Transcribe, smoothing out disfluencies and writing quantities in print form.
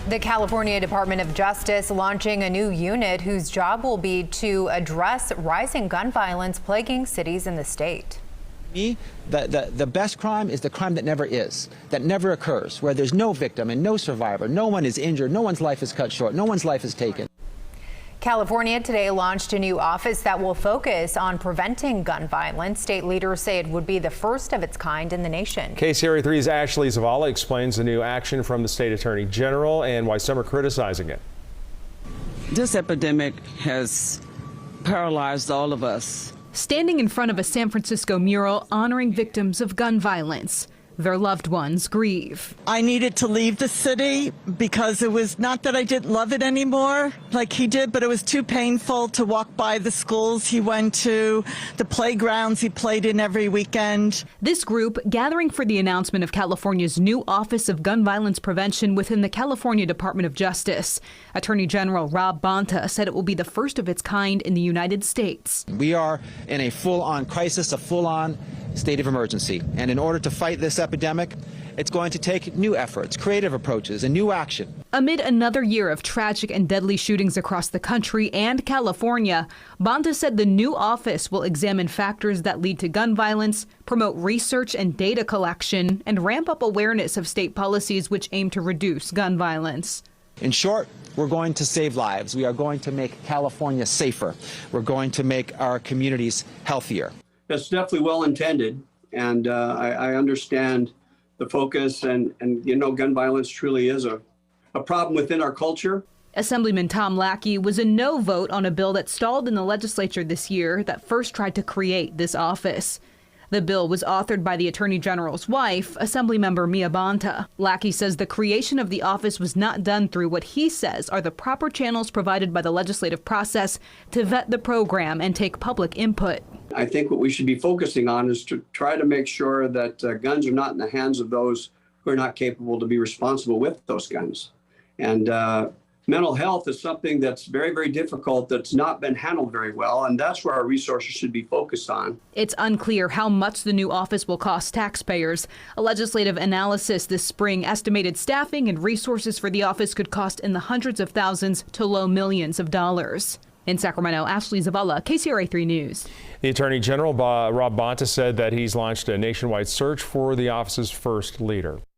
The California Department of Justice launching a new unit whose job will be to address rising gun violence plaguing cities in the state. The best crime is the crime that never is, that never occurs, where there's no victim and no survivor, no one is injured, no one's life is cut short, no one's life is taken. California today launched a new office that will focus on preventing gun violence. State leaders say it would be the first of its kind in the nation. KCRA 3's Ashley Zavala explains the new action from the state attorney general and why some are criticizing it. This epidemic has paralyzed all of us. Standing in front of a San Francisco mural honoring victims of gun violence. Their loved ones grieve. I needed to leave the city because it was not that I didn't love it anymore like he did, but it was too painful to walk by the schools he went to, the playgrounds he played in every weekend. This group gathering for the announcement of California's new Office of Gun Violence Prevention within the California Department of Justice. Attorney General Rob Bonta said it will be the first of its kind in the United States. We are in a full-on crisis, a full-on state of emergency. And in order to fight this epidemic, it's going to take new efforts, creative approaches, and new action. Amid another year of tragic and deadly shootings across the country and California, Bonta said the new office will examine factors that lead to gun violence, promote research and data collection, and ramp up awareness of state policies which aim to reduce gun violence. In short, we're going to save lives. We are going to make California safer. We're going to make our communities healthier. That's definitely well intended, and I understand the focus, and you know, gun violence truly is a problem within our culture. Assemblyman Tom Lackey was a no vote on a bill that stalled in the legislature this year that first tried to create this office. The bill was authored by the Attorney General's wife, Assemblymember Mia Bonta. Lackey says the creation of the office was not done through what he says are the proper channels provided by the legislative process to vet the program and take public input. I think what we should be focusing on is to try to make sure that guns are not in the hands of those who are not capable to be responsible with those guns. And mental health is something that's very, very difficult, that's not been handled very well, and that's where our resources should be focused on. It's unclear how much the new office will cost taxpayers. A legislative analysis this spring estimated staffing and resources for the office could cost in the hundreds of thousands to low millions of dollars. In Sacramento, Ashley Zavala, KCRA 3 News. The Attorney General, Rob Bonta, said that he's launched a nationwide search for the office's first leader.